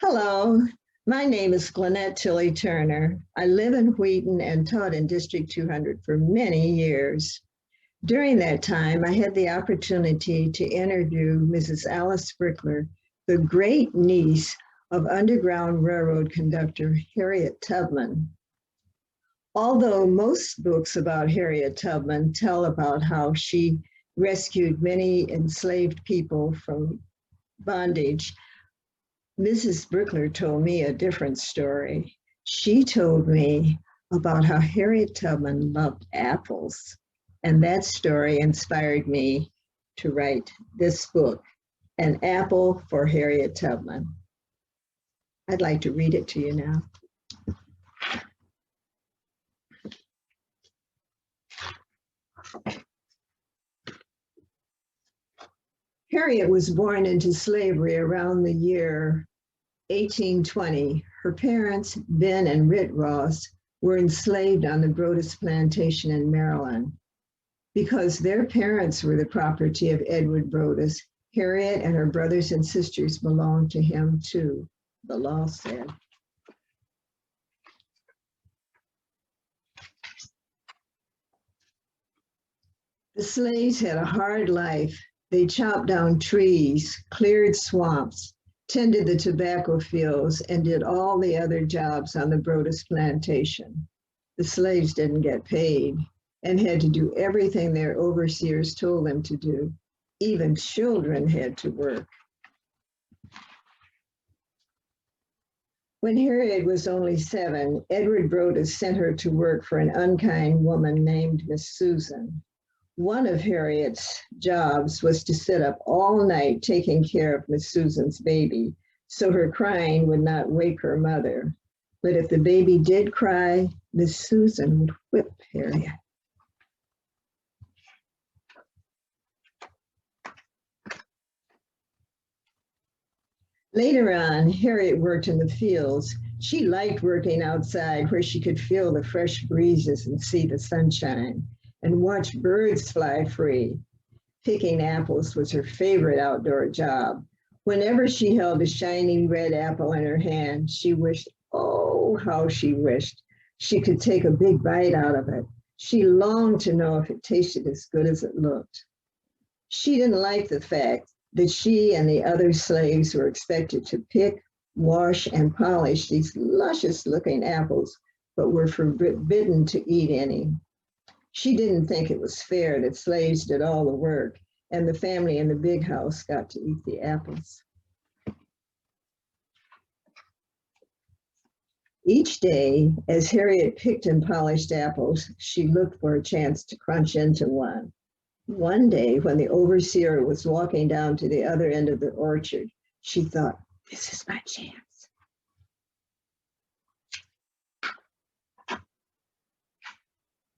Hello, my name is Glinette Tiley Turner. I live in Wheaton and taught in District 200 for many years. During that time, I had the opportunity to interview Mrs. Alice Brickler, the great niece of Underground Railroad conductor Harriet Tubman. Although most books about Harriet Tubman tell about how she rescued many enslaved people from bondage, Mrs. Brickler told me a different story. She told me about how Harriet Tubman loved apples, and that story inspired me to write this book, An Apple for Harriet Tubman. I'd like to read it to you now. Harriet was born into slavery around the year 1820. Her parents, Ben and Rit Ross, were enslaved on the Broadus plantation in Maryland. Because their parents were the property of Edward Broadus, Harriet and her brothers and sisters belonged to him too, the law said. The slaves had a hard life. They chopped down trees, cleared swamps, tended the tobacco fields, and did all the other jobs on the Broadus plantation. The slaves didn't get paid and had to do everything their overseers told them to do. Even children had to work. When Harriet was only 7, Edward Broadus sent her to work for an unkind woman named Miss Susan. One of Harriet's jobs was to sit up all night taking care of Miss Susan's baby, so her crying would not wake her mother. But if the baby did cry, Miss Susan would whip Harriet. Later on, Harriet worked in the fields. She liked working outside where she could feel the fresh breezes and see the sunshine and watch birds fly free. Picking apples was her favorite outdoor job. Whenever she held a shiny red apple in her hand, she wished, oh, how she wished, she could take a big bite out of it. She longed to know if it tasted as good as it looked. She didn't like the fact that she and the other slaves were expected to pick, wash, and polish these luscious-looking apples, but were forbidden to eat any. She didn't think it was fair that slaves did all the work and the family in the big house got to eat the apples. Each day, as Harriet picked and polished apples, she looked for a chance to crunch into one. One day, when the overseer was walking down to the other end of the orchard, she thought, this is my chance.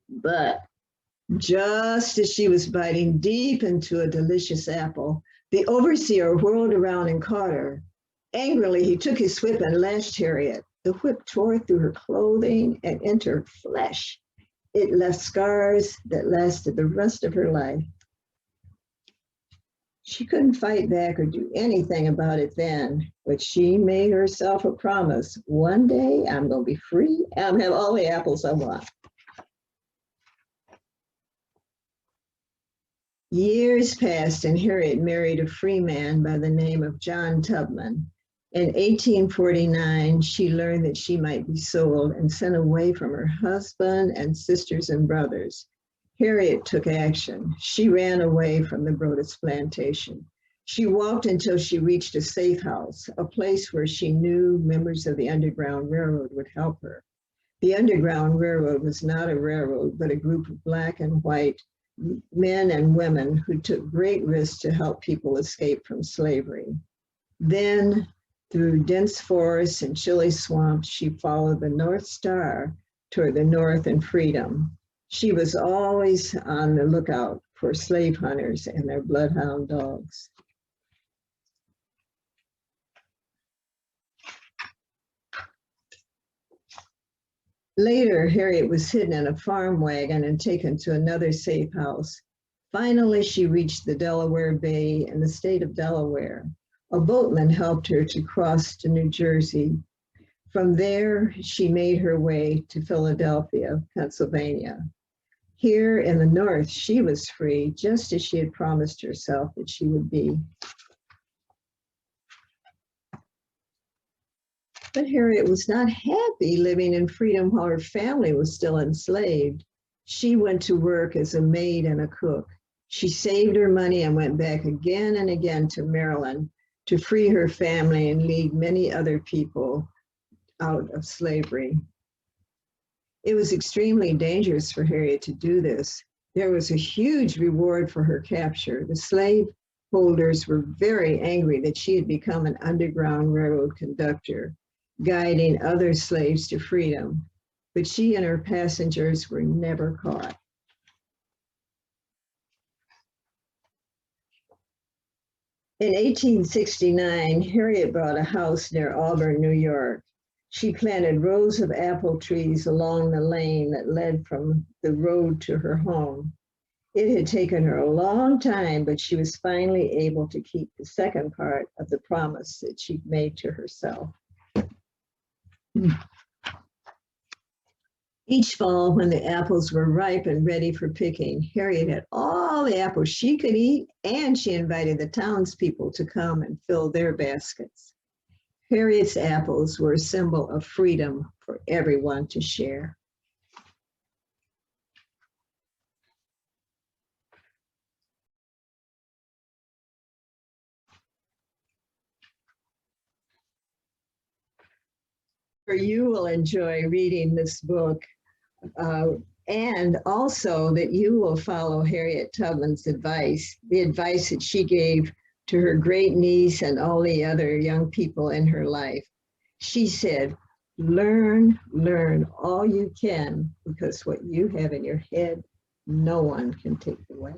But just as she was biting deep into a delicious apple, the overseer whirled around and caught her. Angrily, he took his whip and lashed Harriet. The whip tore through her clothing and into her flesh. It left scars that lasted the rest of her life. She couldn't fight back or do anything about it then, but she made herself a promise. One day I'm going to be free and I'll have all the apples I want. Years passed and Harriet married a free man by the name of John Tubman. In 1849, she learned that she might be sold and sent away from her husband and sisters and brothers. Harriet took action. She ran away from the Broadus plantation. She walked until she reached a safe house, a place where she knew members of the Underground Railroad would help her. The Underground Railroad was not a railroad, but a group of Black and white men and women who took great risks to help people escape from slavery. Then, through dense forests and chilly swamps, she followed the North Star toward the north and freedom. She was always on the lookout for slave hunters and their bloodhound dogs. Later, Harriet was hidden in a farm wagon and taken to another safe house. Finally, she reached the Delaware Bay in the state of Delaware. A boatman helped her to cross to New Jersey. From there, she made her way to Philadelphia, Pennsylvania. Here in the North, she was free, just as she had promised herself that she would be. But Harriet was not happy living in freedom while her family was still enslaved. She went to work as a maid and a cook. She saved her money and went back again and again to Maryland to free her family and lead many other people out of slavery. It was extremely dangerous for Harriet to do this. There was a huge reward for her capture. The slave holders were very angry that she had become an Underground Railroad conductor, guiding other slaves to freedom, but she and her passengers were never caught. In 1869, Harriet bought a house near Auburn, New York. She planted rows of apple trees along the lane that led from the road to her home. It had taken her a long time, but she was finally able to keep the second part of the promise that she'd made to herself. Each fall, when the apples were ripe and ready for picking, Harriet had all the apples she could eat, and she invited the townspeople to come and fill their baskets. Harriet's apples were a symbol of freedom for everyone to share. You will enjoy reading this book, and also that you will follow Harriet Tubman's advice, the advice that she gave to her great niece and all the other young people in her life. She said, learn all you can, because what you have in your head, no one can take away.